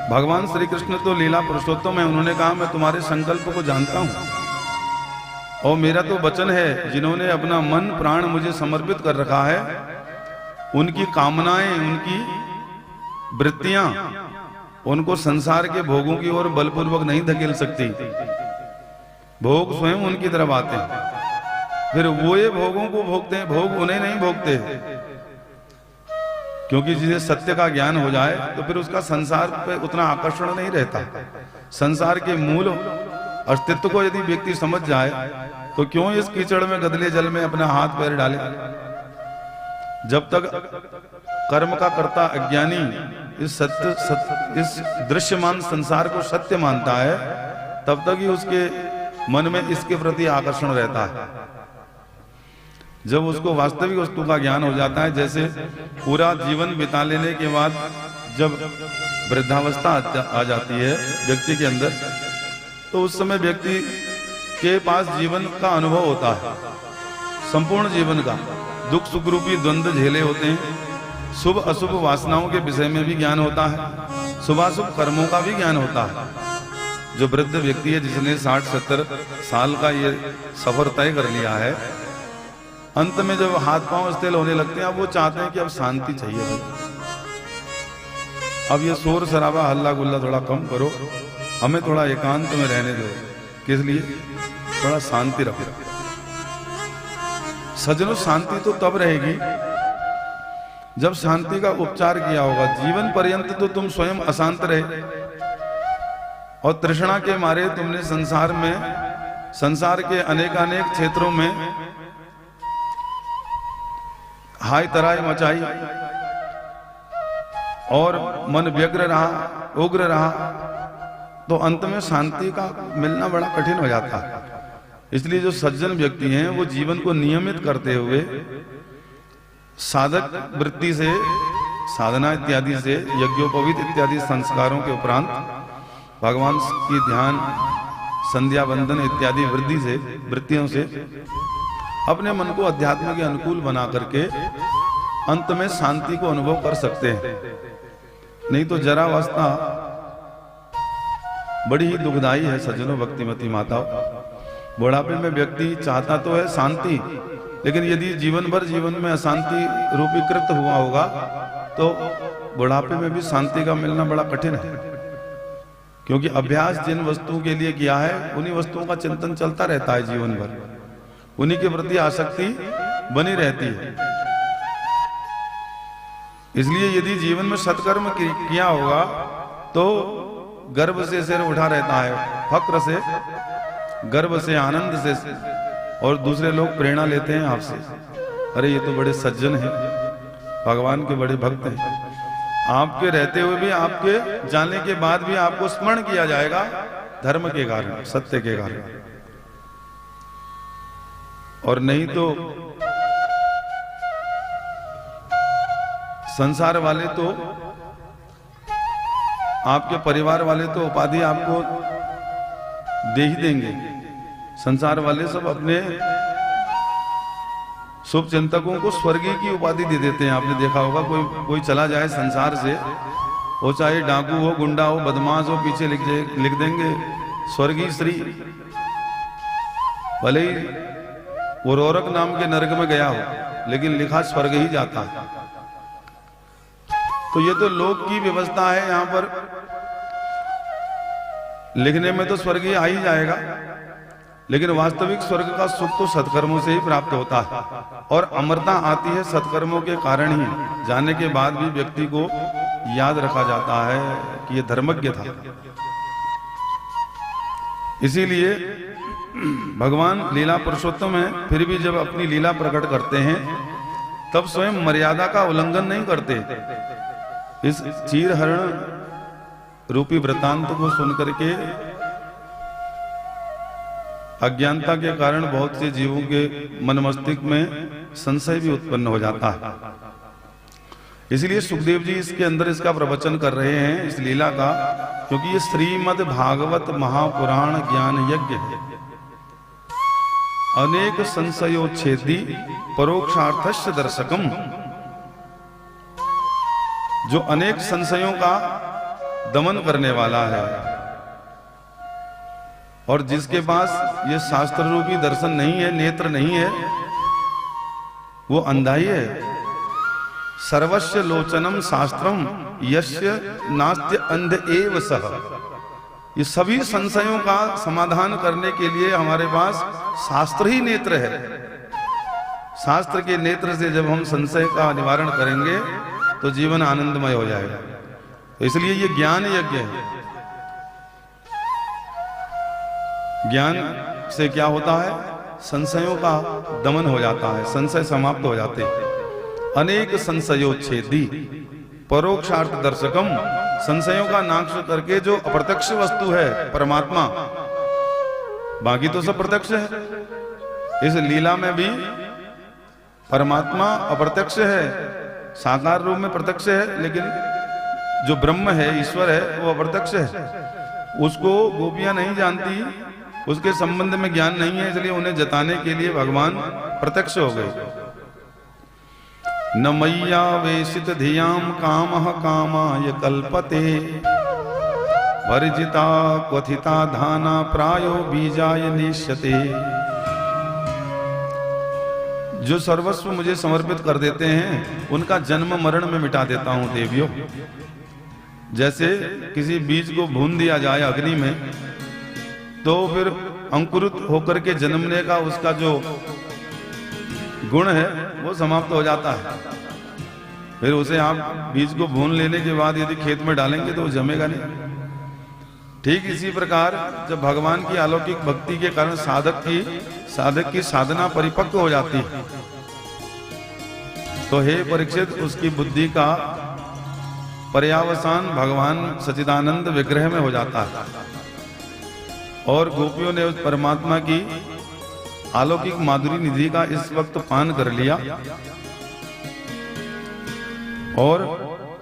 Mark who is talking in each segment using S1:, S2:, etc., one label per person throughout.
S1: भगवान श्री कृष्ण तो लीला पुरुषोत्तम है। उन्होंने कहा मैं तुम्हारे संकल्प को जानता हूं और मेरा तो वचन है, जिन्होंने अपना मन प्राण मुझे समर्पित कर रखा है, उनकी कामनाएं, उनकी वृत्तियां उनको संसार के भोगों की ओर बलपूर्वक नहीं धकेल सकती। भोग स्वयं उनकी तरफ आते हैं, फिर वो ये भोगों को भोगते हैं, भोग उन्हें नहीं भोगते। क्योंकि जिसे सत्य का ज्ञान हो जाए तो फिर उसका संसार पे उतना आकर्षण नहीं रहता। संसार के मूल अस्तित्व को यदि व्यक्ति समझ जाए तो क्यों इस कीचड़ में गदले जल में अपना हाथ पैर डाले। जब तक कर्म का कर्ता अज्ञानी इस इस दृश्यमान संसार को सत्य मानता है, तब तक ही उसके मन में इसके प्रति आकर्षण रहता है। जब उसको वास्तविक वस्तु का ज्ञान हो जाता है, जैसे पूरा जीवन बिता लेने के बाद जब वृद्धावस्था आ जाती है व्यक्ति के अंदर, तो उस समय व्यक्ति के पास जीवन का अनुभव होता है, संपूर्ण जीवन का। दुख सुख रूपी द्वंद्व झेले होते हैं, शुभ अशुभ वासनाओं के विषय में भी ज्ञान होता है, शुभाशुभ कर्मों का भी ज्ञान होता है। जो वृद्ध व्यक्ति है, जिसने 60-70 साल का ये सफर तय कर लिया है, अंत में जब हाथ पांव स्थिर होने लगते हैं, अब वो चाहते हैं कि अब शांति चाहिए भाई, अब ये शोर शराबा हल्ला गुल्ला थोड़ा कम करो, हमें थोड़ा एकांत में रहने दो। किस लिए? थोड़ा शांति रखो। सजनों, शांति तो तब रहेगी जब शांति का उपचार किया होगा। जीवन पर्यंत तो तुम स्वयं अशांत रहे और तृष्णा के मारे तुमने संसार के अनेकानेक क्षेत्रों में हाय तराई मचाई और मन व्यग्र रहा, उग्र रहा, तो अंत में शांति का मिलना बड़ा कठिन हो जाता है। इसलिए जो सज्जन व्यक्ति हैं वो जीवन को नियमित करते हुए साधक वृत्ति से, साधना इत्यादि से, यज्ञोपवीत इत्यादि संस्कारों के उपरांत भगवान की ध्यान, संध्या वंदन इत्यादि वृत्तियों से अपने मन को अध्यात्म के अनुकूल बना करके अंत में शांति को अनुभव कर सकते हैं। नहीं तो जरावस्था बड़ी ही दुखदाई है सज्जनों, भक्तिमती माताओं। बुढ़ापे में व्यक्ति चाहता तो है शांति, लेकिन यदि जीवन भर जीवन में अशांति रूपी कृत हुआ होगा तो बुढ़ापे में भी शांति का मिलना बड़ा कठिन है। क्योंकि अभ्यास जिन वस्तुओं के लिए किया है, उन्हीं वस्तुओं का चिंतन चलता रहता है जीवन भर, उन्हीं के प्रति आसक्ति बनी रहती है। इसलिए यदि जीवन में सत्कर्म किया होगा तो गर्व से सिर उठा रहता है, फक्र से, गर्व से, आनंद से, और दूसरे लोग प्रेरणा लेते हैं आपसे, अरे ये तो बड़े सज्जन हैं, भगवान के बड़े भक्त हैं। आपके रहते हुए भी, आपके जाने के बाद भी आपको स्मरण किया जाएगा धर्म के कारण, सत्य के कारण। और नहीं तो संसार वाले तो, आपके परिवार वाले तो उपाधि आपको दे ही देंगे। संसार वाले सब अपने शुभ चिंतकों को स्वर्गीय की उपाधि दे देते हैं। आपने देखा होगा, कोई चला जाए संसार से, वो चाहे डाकू हो, गुंडा हो, बदमाश हो, पीछे लिख देंगे स्वर्गीय श्री। भले ही वो रोरक नाम के नरक में गया हो, लेकिन लिखा स्वर्ग ही जाता है। तो ये तो लोक की व्यवस्था है, यहां पर लिखने में तो स्वर्ग ही आ ही जाएगा, लेकिन वास्तविक स्वर्ग का सुख तो सत्कर्मों से ही प्राप्त होता है। और अमरता आती है सत्कर्मों के कारण ही। जाने के बाद भी व्यक्ति को याद रखा जाता है कि ये धर्मज्ञ था। इसीलिए भगवान लीला पुरुषोत्तम है, फिर भी जब अपनी लीला प्रकट करते हैं तब स्वयं मर्यादा का उल्लंघन नहीं करते। इस चीरहरण रूपी वृत्तांत को सुनकर के अज्ञानता के कारण बहुत से जीवों के मन मस्तिष्क में संशय भी उत्पन्न हो जाता है। इसलिए सुखदेव जी इसके अंदर इसका प्रवचन कर रहे हैं, इस लीला का, क्योंकि ये श्रीमद् भागवत महापुराण ज्ञान यज्ञ है। अनेक संशयोच्छेदी परोक्षार्थस्य दर्शकम, जो अनेक संशयों का दमन करने वाला है। और जिसके पास ये शास्त्र रूपी दर्शन नहीं है, नेत्र नहीं है, वो अंधा ही है। सर्वस्य लोचनम शास्त्रम यस्य नास्त्य अंध एव सह। ये सभी संशयों का समाधान करने के लिए हमारे पास शास्त्र ही नेत्र है। शास्त्र के नेत्र से जब हम संशय का निवारण करेंगे तो जीवन आनंदमय हो जाएगा। तो इसलिए ये ज्ञान यज्ञ है। ज्ञान से क्या होता है? संशयों का दमन हो जाता है, संशय समाप्त हो जाते हैं। अनेक संशयोच्छेदी परोक्षार्थ दर्शकम, संशयों का नाश करके जो अप्रत्यक्ष वस्तु है परमात्मा, बाकी तो सब प्रत्यक्ष है। इस लीला में भी परमात्मा अप्रत्यक्ष है, साकार रूप में प्रत्यक्ष है, लेकिन जो ब्रह्म है, ईश्वर है, वो अप्रत्यक्ष है। उसको गोपियां नहीं जानती, उसके संबंध में ज्ञान नहीं है, इसलिए उन्हें जताने के लिए भगवान प्रत्यक्ष हो गए। न मैया वेशित धियाम कामः कामाय कल्पते, वर्जिता क्वथिता धाना प्रायो बीजाय निश्यते। जो सर्वस्व मुझे समर्पित कर देते हैं उनका जन्म मरण में मिटा देता हूं देवियों। जैसे किसी बीज को भून दिया जाए अग्नि में, तो फिर अंकुरित होकर के जन्मने का उसका जो गुण है वो समाप्त हो जाता है। फिर उसे आप बीज को भून लेने के बाद यदि खेत में डालेंगे तो वो जमेगा नहीं। ठीक इसी प्रकार जब भगवान की अलौकिक भक्ति के कारण साधक की साधना परिपक्व हो जाती है, तो हे परीक्षित, उसकी बुद्धि का पर्यावसान भगवान सच्चिदानंद विग्रह में हो जाता है। और गोपियों ने उस परमात्मा की अलौकिक माधुरी निधि का इस वक्त पान कर लिया और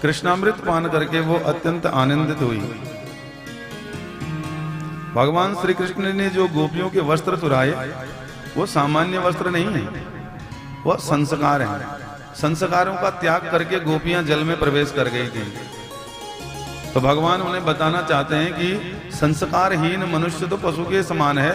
S1: कृष्णामृत पान करके वो अत्यंत आनंदित हुई। भगवान श्री कृष्ण ने जो गोपियों के वस्त्र चुराए वो सामान्य वस्त्र नहीं है, वो संस्कार हैं। संस्कारों का त्याग करके गोपियां जल में प्रवेश कर गई थी। तो भगवान उन्हें बताना चाहते हैं कि संस्कारहीन मनुष्य तो पशु के समान है।